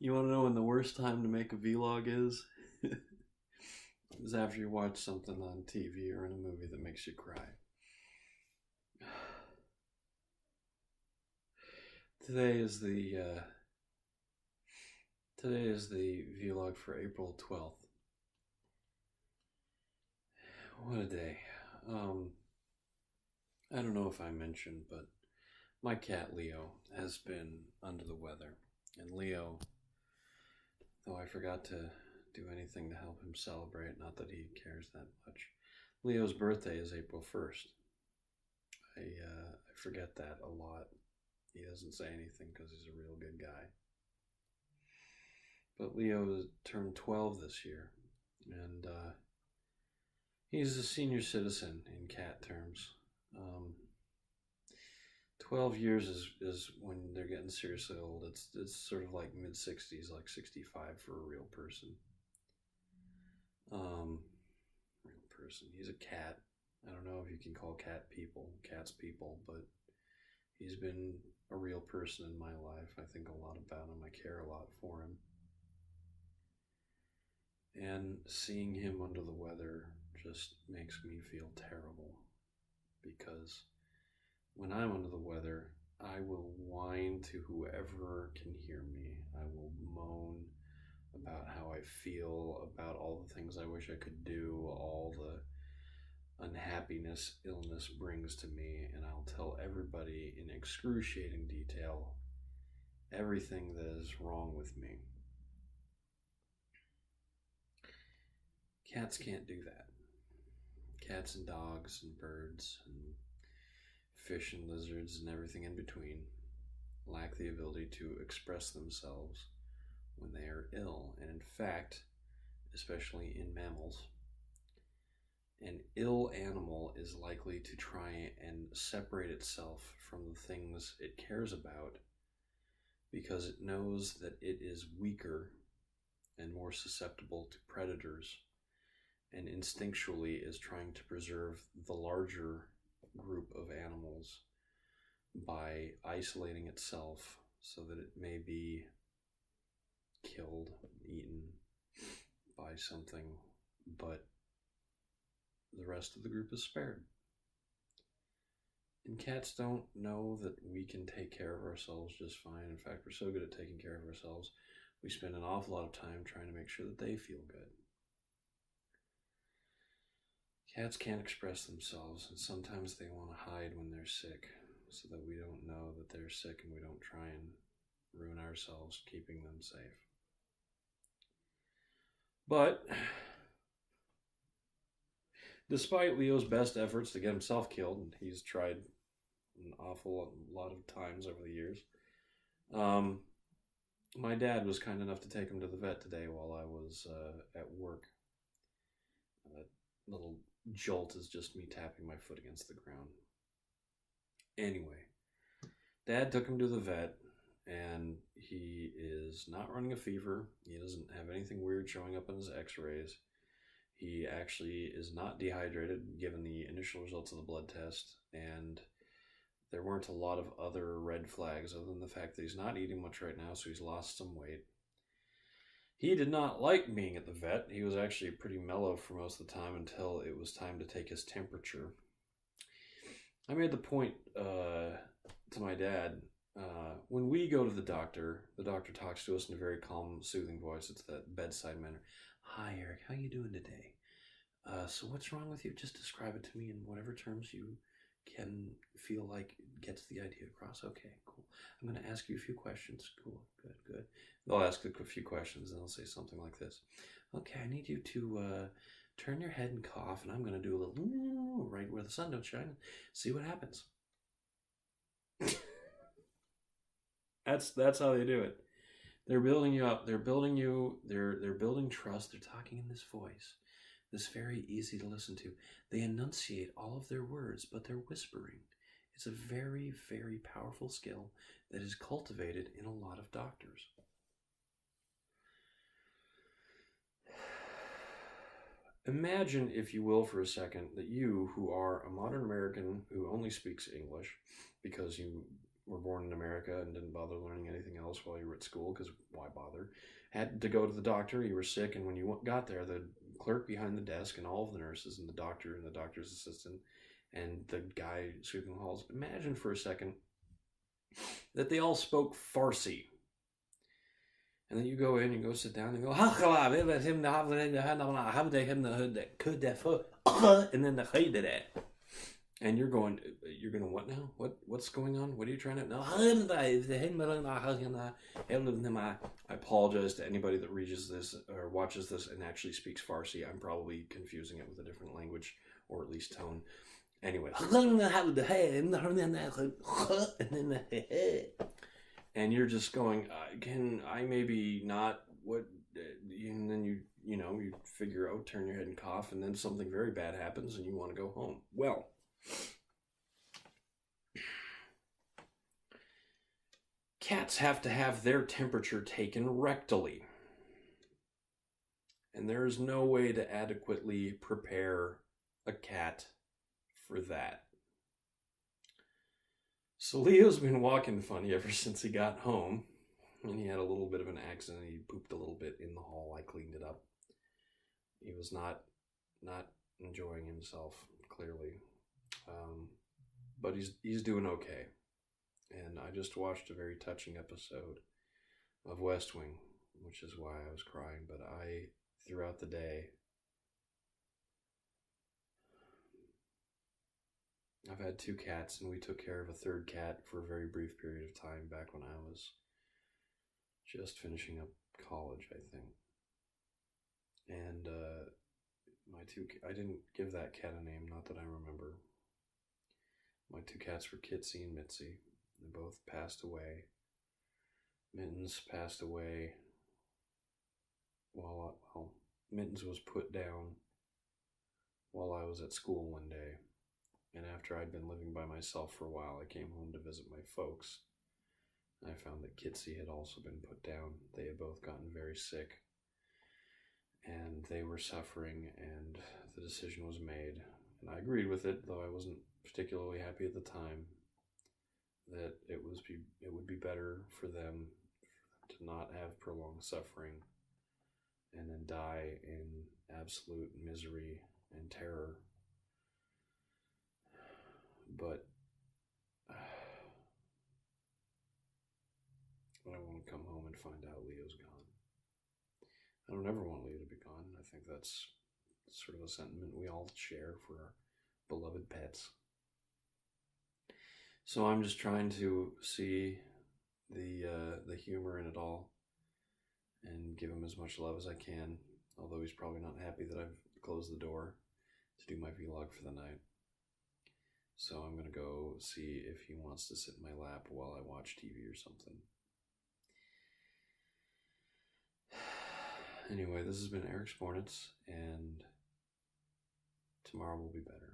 You want to know when the worst time to make a vlog is? Is after you watch something on TV or in a movie that makes you cry. Today is the vlog for April 12th. What a day. I don't know if I mentioned, but my cat Leo has been under the weather. And Leo, though I forgot to do anything to help him celebrate, not that he cares that much. Leo's birthday is April 1st. I forget that a lot. He doesn't say anything because he's a real good guy. But Leo turned 12 this year, and he's a senior citizen in cat terms. 12 years is when they're getting seriously old. It's sort of like mid-60s, like 65 for a real person. Real person. He's a cat. I don't know if you can call cats people, but he's been a real person in my life. I think a lot about him. I care a lot for him. And seeing him under the weather just makes me feel terrible, because when I'm under the weather, I will whine to whoever can hear me. I will moan about how I feel, about all the things I wish I could do, all the unhappiness illness brings to me, and I'll tell everybody in excruciating detail everything that is wrong with me. Cats can't do that. Cats and dogs and birds and fish and lizards and everything in between lack the ability to express themselves when they are ill. And in fact, especially in mammals, an ill animal is likely to try and separate itself from the things it cares about because it knows that it is weaker and more susceptible to predators, and instinctually is trying to preserve the larger group of animals by isolating itself so that it may be killed, eaten by something, but the rest of the group is spared. And cats don't know that we can take care of ourselves just fine. In fact, we're so good at taking care of ourselves, we spend an awful lot of time trying to make sure that they feel good. Cats can't express themselves, and sometimes they want to hide when they're sick so that we don't know that they're sick and we don't try and ruin ourselves keeping them safe. But despite Leo's best efforts to get himself killed, and he's tried an awful lot of times over the years, my dad was kind enough to take him to the vet today while I was at work. Little jolt is just me tapping my foot against the ground. Anyway, Dad took him to the vet, and he is not running a fever. He doesn't have anything weird showing up in his x-rays. He actually is not dehydrated given the initial results of the blood test, and there weren't a lot of other red flags other than the fact that he's not eating much right now, so he's lost some weight. He did not like being at the vet. He was actually pretty mellow for most of the time until it was time to take his temperature. I made the point to my dad, when we go to the doctor talks to us in a very calm, soothing voice. It's that bedside manner. Hi, Eric. How you doing today? So what's wrong with you? Just describe it to me in whatever terms you can feel like gets the idea across. Okay, cool. I'm going to ask you a few questions. Cool, good. They'll ask a few questions and they'll say something like this. Okay, I need you to turn your head and cough, and I'm going to do a little right where the sun don't shine. See what happens. That's how they do it. They're building you up. They're building trust. They're talking in this voice. This very easy to listen to. They enunciate all of their words, but they're whispering. It's a very, very powerful skill that is cultivated in a lot of doctors. Imagine, if you will, for a second, that you, who are a modern American who only speaks English because you were born in America and didn't bother learning anything else while you were at school, because why bother? Had to go to the doctor, you were sick, and when you got there, the clerk behind the desk and all of the nurses and the doctor and the doctor's assistant and the guy sweeping the halls, imagine for a second that they all spoke Farsi. And then you go in, you go sit down, and go, and then the and you're going what now? What's going on? What are you trying to? I apologize to anybody that reads this or watches this and actually speaks Farsi. I'm probably confusing it with a different language or at least tone. Anyway, and you're just going, can I maybe not? What? And then you figure out, turn your head and cough, and then something very bad happens, and you want to go home. Well, cats have to have their temperature taken rectally. And there is no way to adequately prepare a cat for that. So Leo's been walking funny ever since he got home. And he had a little bit of an accident. He pooped a little bit in the hall. I cleaned it up. He was not enjoying himself, clearly. But he's doing okay. And I just watched a very touching episode of West Wing, which is why I was crying. But throughout the day, I've had 2 cats, and we took care of a 3rd cat for a very brief period of time back when I was just finishing up college, I think. And I didn't give that cat a name, not that I remember. My 2 cats were Kitsy and Mitzi. They both passed away. Mittens passed away Mittens was put down while I was at school one day. And after I'd been living by myself for a while, I came home to visit my folks. I found that Kitsy had also been put down. They had both gotten very sick, and they were suffering, and the decision was made. And I agreed with it, though I wasn't particularly happy at the time, that it would be better for them to not have prolonged suffering and then die in absolute misery and terror. But I don't want to come home and find out Leo's gone. I don't ever want Leo to be gone. I think that's sort of a sentiment we all share for our beloved pets. So I'm just trying to see the humor in it all and give him as much love as I can, although he's probably not happy that I've closed the door to do my vlog for the night. So I'm going to go see if he wants to sit in my lap while I watch TV or something. Anyway, this has been Eric Spornitz, and tomorrow will be better.